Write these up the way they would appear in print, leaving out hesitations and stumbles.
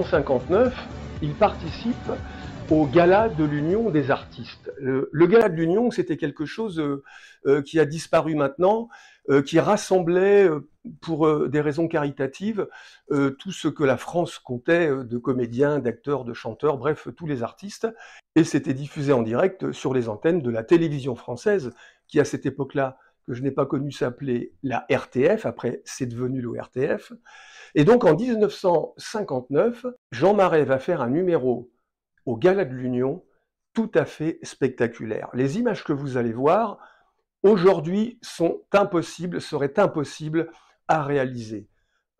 1959, il participe au Gala de l'Union des artistes. Le Gala de l'Union, c'était quelque chose qui a disparu maintenant, qui rassemblait, pour des raisons caritatives, tout ce que la France comptait de comédiens, d'acteurs, de chanteurs, bref, tous les artistes. Et c'était diffusé en direct sur les antennes de la télévision française, qui à cette époque-là, que je n'ai pas connue, s'appelait la RTF, après c'est devenu l'ORTF. Et donc en 1959, Jean Marais va faire un numéro au Gala de l'Union tout à fait spectaculaire. Les images que vous allez voir aujourd'hui seraient impossibles à réaliser.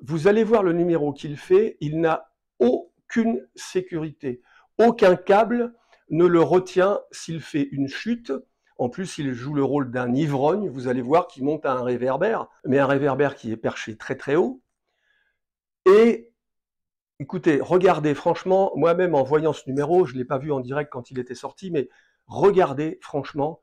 Vous allez voir le numéro qu'il fait, il n'a aucune sécurité, aucun câble ne le retient s'il fait une chute. En plus, il joue le rôle d'un ivrogne, vous allez voir qu'il monte à un réverbère, mais un réverbère qui est perché très très haut. Et écoutez, regardez, franchement, moi-même en voyant ce numéro, je ne l'ai pas vu en direct quand il était sorti, mais regardez, franchement,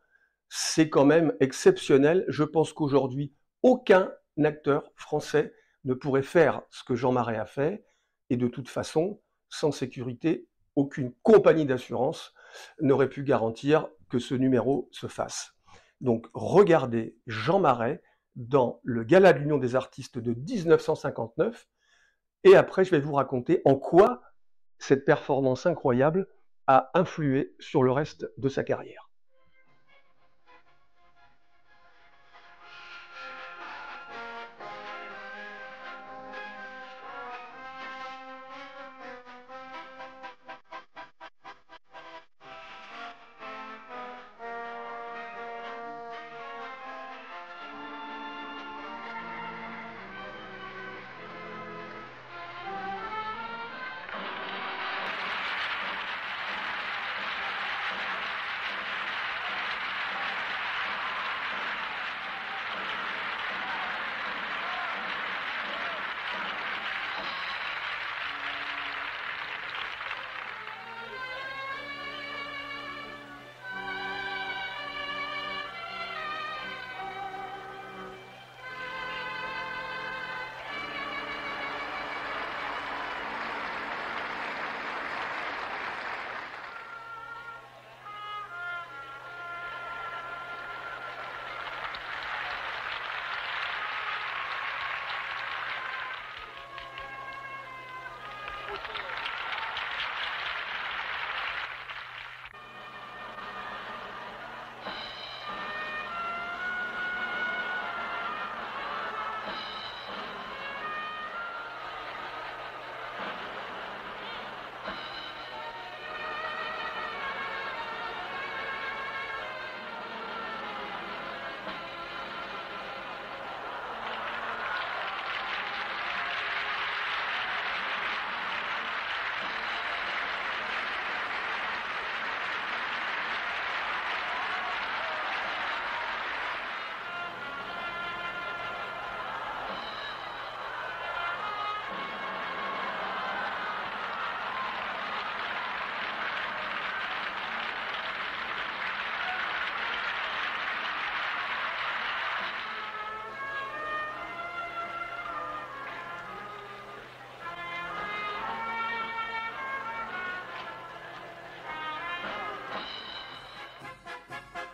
c'est quand même exceptionnel. Je pense qu'aujourd'hui, aucun acteur français ne pourrait faire ce que Jean Marais a fait, et de toute façon, sans sécurité, aucune compagnie d'assurance n'aurait pu garantir que ce numéro se fasse. Donc regardez Jean Marais dans le Gala de l'Union des artistes de 1959, et après je vais vous raconter en quoi cette performance incroyable a influé sur le reste de sa carrière.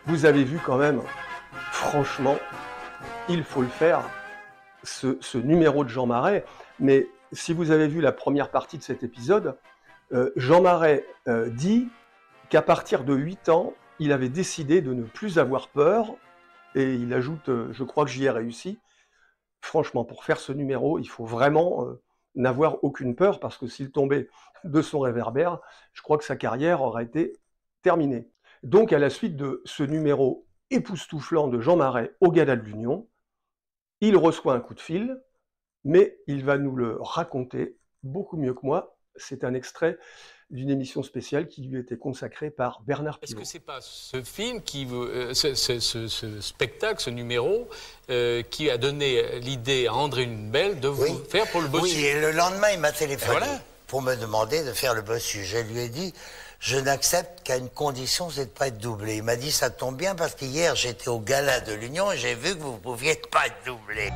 Vous avez vu quand même, franchement, il faut le faire, ce numéro de Jean Marais. Mais si vous avez vu la première partie de cet épisode, Jean Marais dit qu'à partir de 8 ans, il avait décidé de ne plus avoir peur, et il ajoute « je crois que j'y ai réussi ». Franchement, pour faire ce numéro, il faut vraiment n'avoir aucune peur, parce que s'il tombait de son réverbère, je crois que sa carrière aurait été terminée. Donc, à la suite de ce numéro époustouflant de Jean Marais au Gala de l'Union, il reçoit un coup de fil, mais il va nous le raconter beaucoup mieux que moi. C'est un extrait d'une émission spéciale qui lui était consacrée par Bernard Pivot. Est-ce que c'est pas ce film, ce spectacle, ce numéro, qui a donné l'idée à André Hunebelle de vous faire pour le bossu? Oui, et le lendemain, il m'a téléphoné pour me demander de faire le bossu. Je lui ai dit, je n'accepte qu'à une condition, c'est de ne pas être doublé. Il m'a dit, ça tombe bien parce qu'hier, j'étais au Gala de l'Union et j'ai vu que vous ne pouviez pas être doublé.